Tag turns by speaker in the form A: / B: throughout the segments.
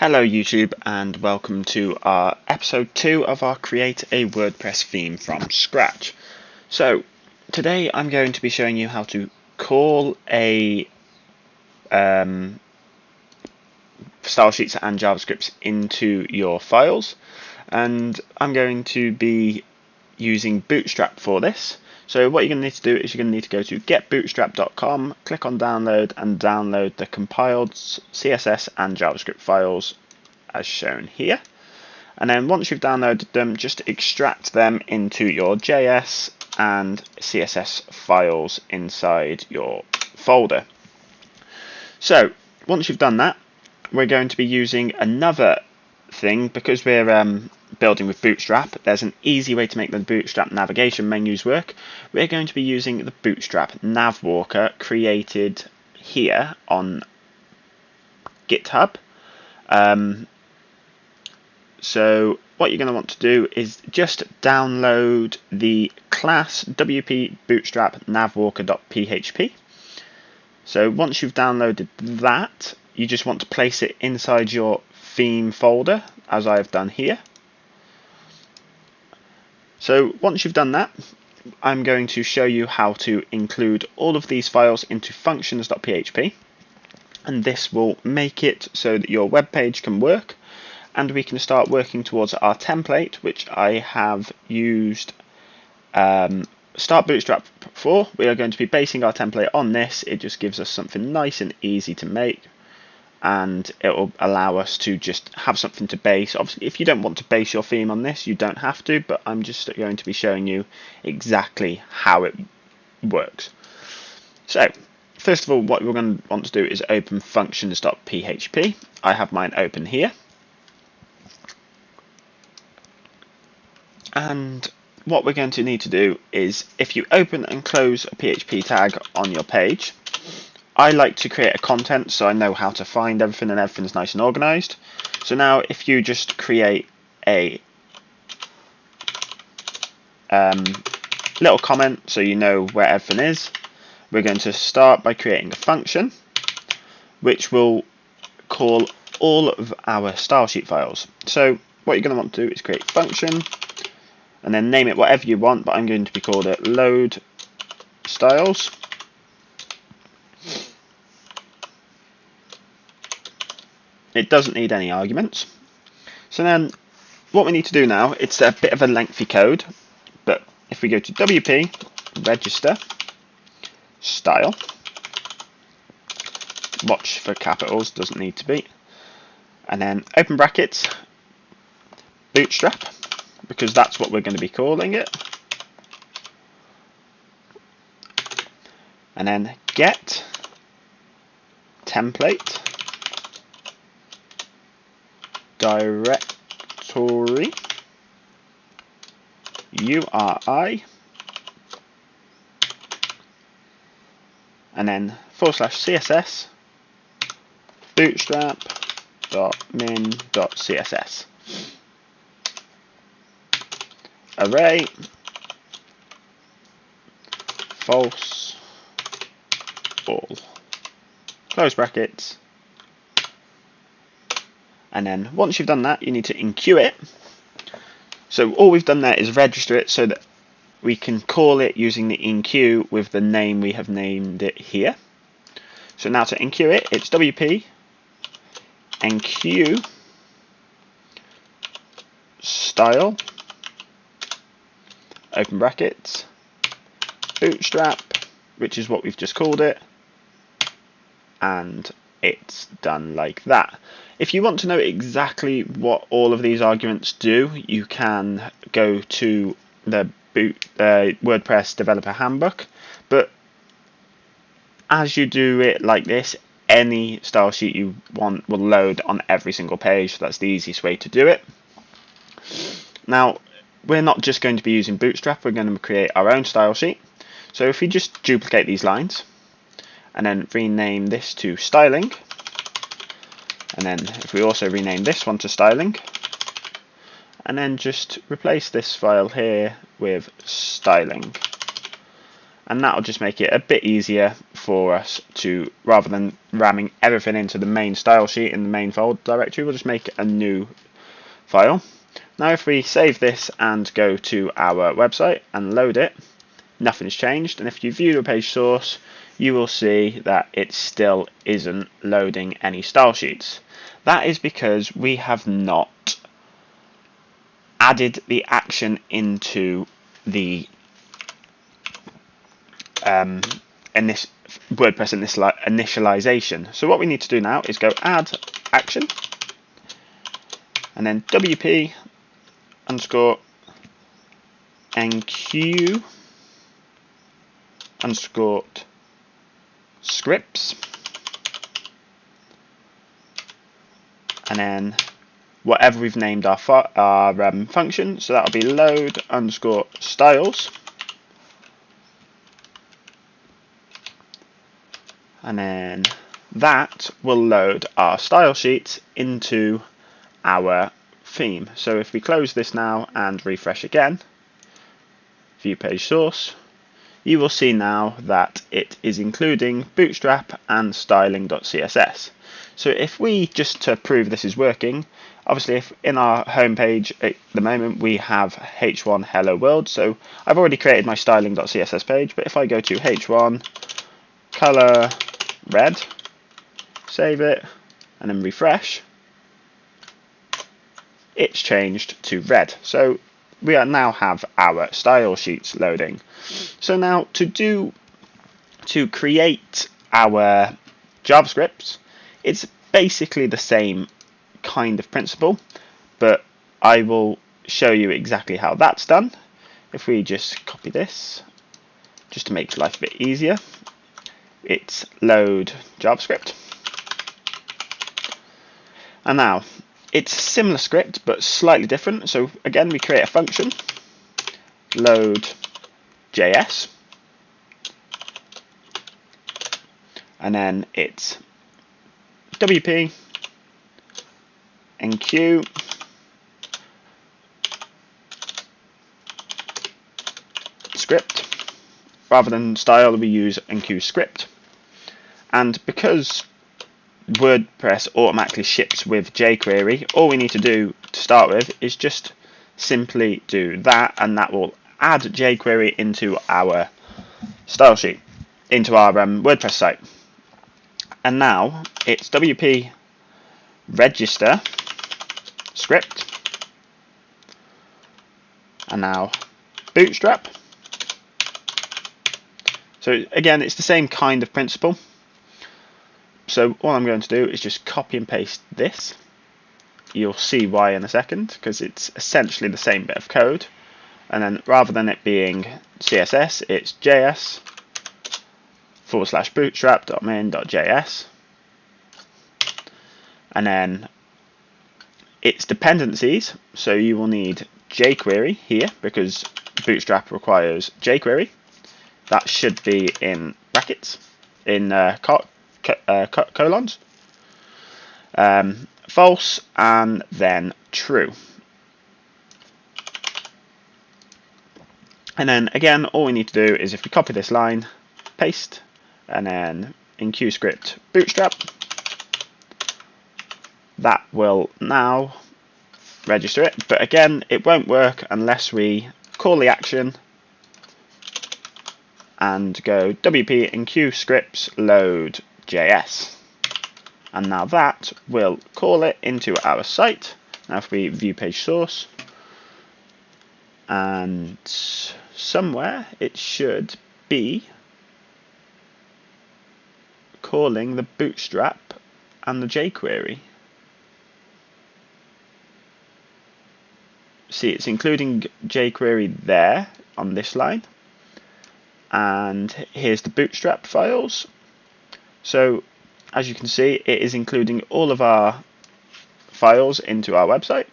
A: Hello YouTube, and welcome to our episode 2 of our Create a WordPress Theme from Scratch. So today I'm going to be showing you how to call a style sheets and JavaScripts into your files, and I'm going to be using Bootstrap for this. So what you're going to need to do is you're going to need to go to getbootstrap.com, click on download, and download the compiled CSS and JavaScript files as shown here. And then once you've downloaded them, just extract them into your JS and CSS files inside your folder. So once you've done that, we're going to be using another thing because we're building with Bootstrap. There's an easy way to make the Bootstrap navigation menus work. We're going to be using the Bootstrap Navwalker created here on GitHub. So what you're going to want to do is just download the class wp bootstrap navwalker.php. So once you've downloaded that, you just want to place it inside your theme folder, as I've done here. So once you've done that, I'm going to show you how to include all of these files into functions.php, and this will make it so that your web page can work, and we can start working towards our template, which I have used Start Bootstrap for. We are going to be basing our template on this. It just gives us something nice and easy to make, and it will allow us to just have something to base. Obviously, if you don't want to base your theme on this, you don't have to, but I'm just going to be showing you exactly how it works. So first of all, what we're going to want to do is open functions.php. I have mine open here. And what we're going to need to do is, if you open and close a PHP tag on your page, I like to create a content so I know how to find everything and everything's nice and organized. So now if you just create a little comment so you know where everything is, we're going to start by creating a function which will call all of our style sheet files. So what you're going to want to do is create function and then name it whatever you want, but I'm going to be called it load styles. It doesn't need any arguments. So then what we need to do now, it's a bit of a lengthy code, but if we go to WP register style, watch for capitals, doesn't need to be, and then open brackets bootstrap, because that's what we're going to be calling it, and then get template directory URI, and then /CSS bootstrap.min.css array false all, close brackets, and then once you've done that, you need to enqueue it. So all we've done there is register it so that we can call it using the enqueue with the name we have named it here. So now to enqueue it, it's WP enqueue style open brackets bootstrap, which is what we've just called it, and it's done like that. If you want to know exactly what all of these arguments do, you can go to the WordPress developer handbook, but as you do it like this, any style sheet you want will load on every single page, so that's the easiest way to do it. Now we're not just going to be using Bootstrap, we're going to create our own style sheet. So if we just duplicate these lines and then rename this to styling, and then if we also rename this one to styling, and then just replace this file here with styling, and that'll just make it a bit easier for us to, rather than ramming everything into the main style sheet in the main folder directory, we'll just make a new file. Now if we save this and go to our website and load it, nothing's changed, and if you view the page source, you will see that it still isn't loading any style sheets. That is because we have not added the action into the WordPress initialization. So what we need to do now is go add action and then WP underscore NQ underscore scripts, and then whatever we've named our function, so that'll be load underscore styles, and then that will load our style sheets into our theme. So if we close this now and refresh again, view page source, you will see now that it is including Bootstrap and styling.css. So if we, just to prove this is working, obviously if in our home page at the moment we have h1 hello world, so I've already created my styling.css page, but if I go to h1 color red, save it, and then refresh, it's changed to red. So we now have our style sheets loading. So now to create our JavaScript, it's basically the same kind of principle, but I will show you exactly how that's done. If we just copy this, just to make life a bit easier, it's load JavaScript. And now it's a similar script but slightly different. So again, we create a function, load JS, and then it's WP NQ script. Rather than style, we use NQ script. And because WordPress automatically ships with jQuery, all we need to do to start with is just simply do that, and that will add jQuery into our style sheet, into our WordPress site. And now it's WP register script, and now Bootstrap. So again, it's the same kind of principle. So all I'm going to do is just copy and paste this. You'll see why in a second, because it's essentially the same bit of code. And then rather than it being CSS, it's JS /bootstrap.main.js. And then its dependencies, so you will need jQuery here because Bootstrap requires jQuery. That should be in brackets, in colons, false, and then true. And then again, all we need to do is if we copy this line, paste, and then in QScript Bootstrap, that will now register it. But again, it won't work unless we call the action and go WP NQ scripts load JS, and now that will call it into our site. Now if we view page source, and somewhere it should be calling the Bootstrap and the jQuery. See, it's including jQuery there on this line, and here's the Bootstrap files. So as you can see, it is including all of our files into our website.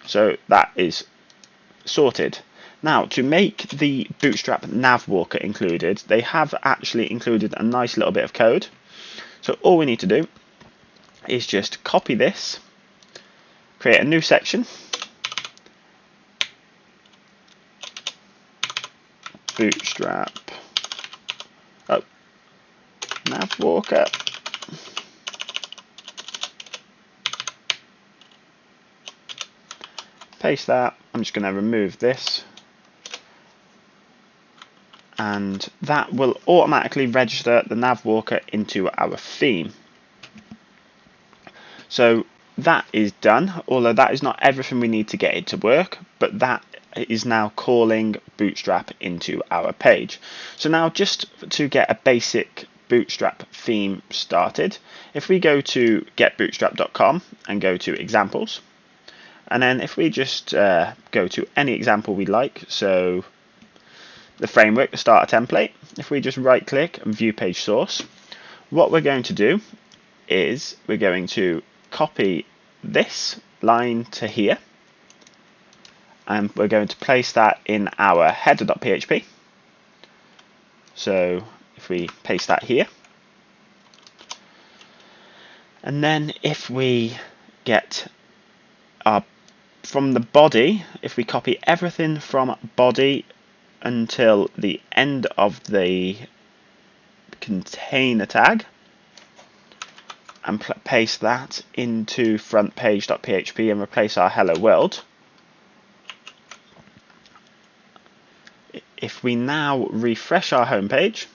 A: So that is sorted. Now to make the Bootstrap Navwalker included, they have actually included a nice little bit of code. So all we need to do is just copy this, create a new section, Bootstrap Navwalker. Paste that. I'm just going to remove this, and that will automatically register the Navwalker into our theme. So that is done, although that is not everything we need to get it to work, but that is now calling Bootstrap into our page. So now, just to get a basic Bootstrap theme started, if we go to getbootstrap.com and go to examples, and then if we just go to any example we like, so the framework, the starter template, if we just right click and view page source, what we're going to do is we're going to copy this line to here, and we're going to place that in our header.php. So if we paste that here, and then if we get our from the body, if we copy everything from body until the end of the container tag and paste that into frontpage.php and replace our hello world. If we now refresh our home page,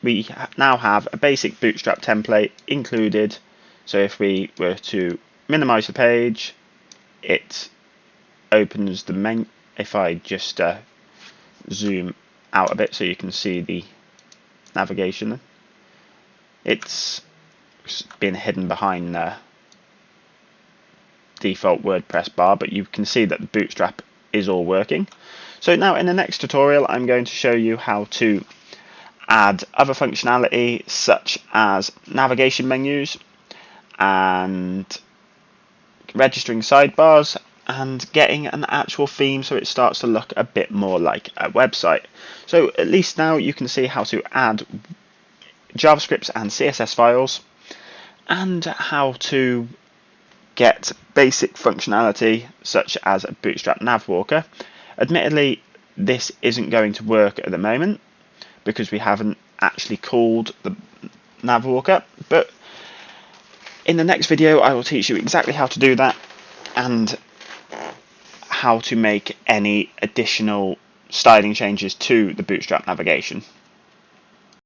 A: we now have a basic Bootstrap template included. So if we were to minimize the page, it opens the menu. If I just zoom out a bit so you can see the navigation, it's been hidden behind the default WordPress bar, but you can see that the Bootstrap is all working. So now in the next tutorial, I'm going to show you how to add other functionality such as navigation menus and registering sidebars and getting an actual theme so it starts to look a bit more like a website. So at least now you can see how to add JavaScript and CSS files and how to get basic functionality such as a Bootstrap Navwalker. Admittedly, this isn't going to work at the moment because we haven't actually called the Navwalker, but in the next video I will teach you exactly how to do that and how to make any additional styling changes to the Bootstrap navigation.